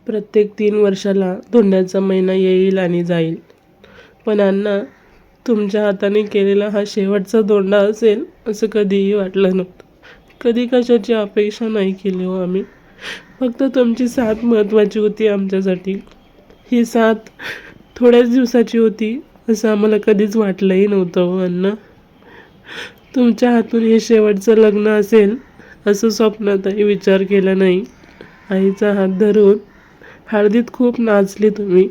प्रत्येक 3 वर्षाला धोंड्याचा महिना येईल आणि जाईल. पण अण्णा, तुमच्या हाताने केलेला हा शेवटचा धोंडा असेल असं कधीही वाटलं नव्हतं. कधी कशाची अपेक्षा नाही केली हो आम्ही. फक्त तुमची साथ महत्त्वाची होती आमच्यासाठी. ही साथ थोड्याच दिवसाची होती असं आम्हाला कधीच वाटलंही नव्हतं हो अण्णा. तुमच्या हातून हे शेवटचं लग्न असेल असं स्वप्नातही विचार केला नाही. आईचा हात धरून हळदीत खूप नाचले तुम्ही.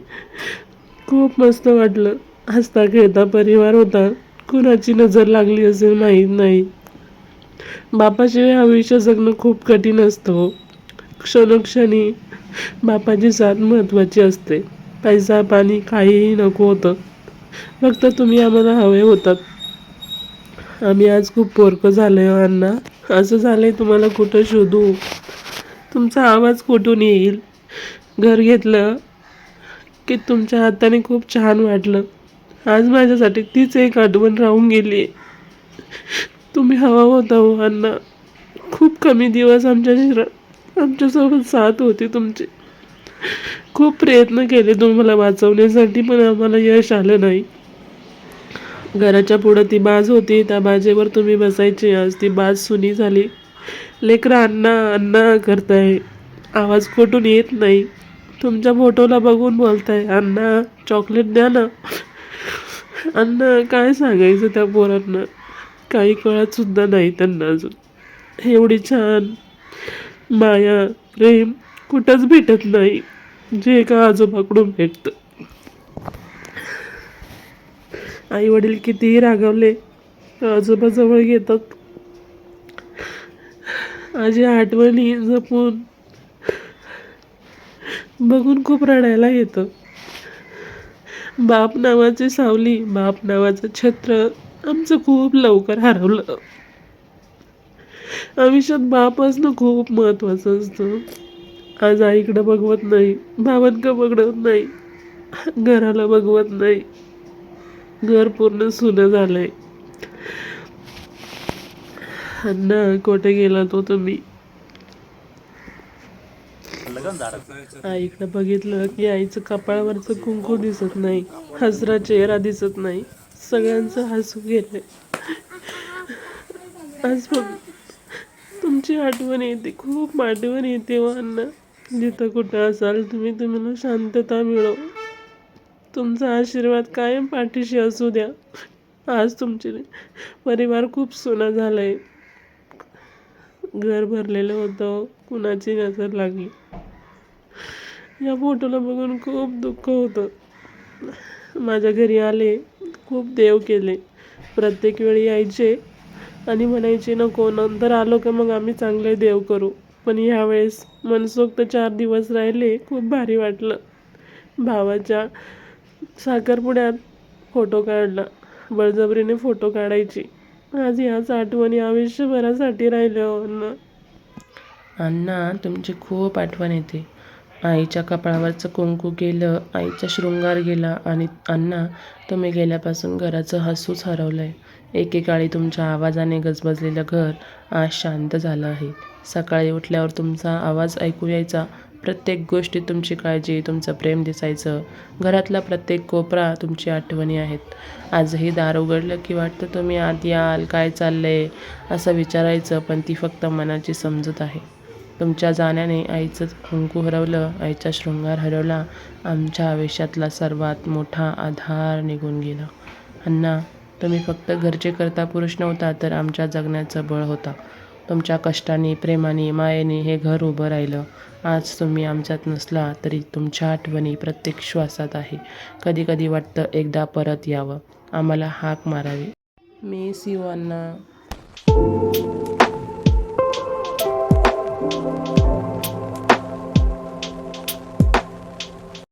खूप मस्त वाटलं. हसता खेळता परिवार होता. कुणाची नजर लागली असेल माहीत नाही. बापाशिवाय आयुष्य जगणं खूप कठीण असतं हो. क्षणोक्षणी बापाची साथ महत्त्वाची असते. पैसा पाणी काहीही नको होतं. फक्त तुम्ही आम्हाला हवे होतात. आम्ही आज खूप पोरकं झालोय हो अण्णा. असं झालंय तुम्हाला कुठं शोधू? तुमचा आवाज कुठून येईल? घर घेतलं की तुमच्या हाताने खूप छान वाटलं. आज माझ्यासाठी तीच एक आठवण राहून गेली. तुम्ही हवा होता हो अण्णा. खूप कमी दिवस आमच्यासोबत साथ होती तुमची. खूप प्रयत्न केले तुम्हाला वाचवण्यासाठी पण आम्हाला यश आलं नाही. घराच्या पुढं ती बाज होती, त्या बाजेवर तुम्ही बसायचे. आज ती बाज सुनी झाली. लेकरं अण्णा अण्णा करताय, आवाज कुठून येत नाही. तुमच्या फोटोला बघून बोलताय, अण्णा चॉकलेट द्या ना. अण्णा काय सांगायचं त्या पोरांना, काही कळत सुद्धा नाही त्यांना अजून. एवढी छान माया प्रेम कुठंच भेटत नाही जे एका आजोबाकडून भेटतं. आई वडील कितीही रागावले आजोबा जवळ घेतात. आज या आठवणी जपून बघून खूप रडायला येतं. बाप नावाची सावली, बाप नावाचं छत्र आमचं खूप लवकर हरवलं. आयुष्यात बाप असणं खूप महत्त्वाचं असतं. आज आईकडं बघवत नाही, भावांकडं बघवत नाही, घराला बघवत नाही. घर पूर्ण सुनं झालंय. अण्णा कुठे गेला तो तुम्ही? आईकडे बघितलं की आईचं कपाळावरचं कुंकू दिसत नाही, हसरा चेहरा दिसत नाही. सगळ्यांचं हसू गेले. आज तुमची आठवण येते, खूप आठवण येते हो अण्णा. जिथं कुठं असाल तुम्हाला शांतता मिळो. तुमचा आशीर्वाद कायम पाठीशी असू द्या. आज तुमचे परिवार खूप सोनं झालंय. घर भरलेलं होतं, कुणाची नजर लागली. या फोटोला बघून खूप दुःख होतं. माझ्या घरी आले, खूप देव केले. प्रत्येक वेळी यायचे आणि म्हणायचे नको, नंतर आलो का मग आम्ही चांगले देव करू. पण ह्यावेळेस मनसोक्त 4 दिवस राहिले. खूप भारी वाटलं. भावाच्या साखरपुड्यात फोटो काढला. बळजबरीने फोटो काढायची. आज ह्याच आठवणी आयुष्यभरासाठी राहिल्या हो अण्णा. अण्णा, तुमची खूप आठवण येते. आईच्या कपाळावरचं कुंकू गेलं, आईचा शृंगार गेला आणि अण्णा, तुम्ही गेल्यापासून घराचं हसूच हरवलंय. एकेकाळी तुमच्या आवाजाने गजबजलेलं घर आज शांत झालं आहे. सकाळी उठल्यावर तुमचा आवाज ऐकू यायचा. प्रत्येक गोष्टीत तुमची काळजी, तुमचं प्रेम दिसायचं. घरातला प्रत्येक कोपरा तुमची आठवणी आहेत. आजही दार उघडलं की वाटतं तुम्ही आत याल, काय चाललंय असं विचारायचं, पण ती फक्त मनाची समजूत आहे. तुमच्या जाण्याने आईचं कुंकू हरवलं, आईचा शृंगार हरवला. आमच्या आयुष्यातला सर्वात मोठा आधार निघून गेला. अण्णा, तुम्ही फक्त घरचे करता पुरुष नव्हता, तर आमच्या जगण्याचं बळ होता. तुमच्या कष्टाने, प्रेमाने, मायेने हे घर उभं राहिलं. आज तुम्ही आमच्यात नसला तरी तुमच्या आठवणी प्रत्येक श्वासात आहे. कधी कधी वाटतं एकदा परत यावं, आम्हाला हाक मारावी. Miss you Anna.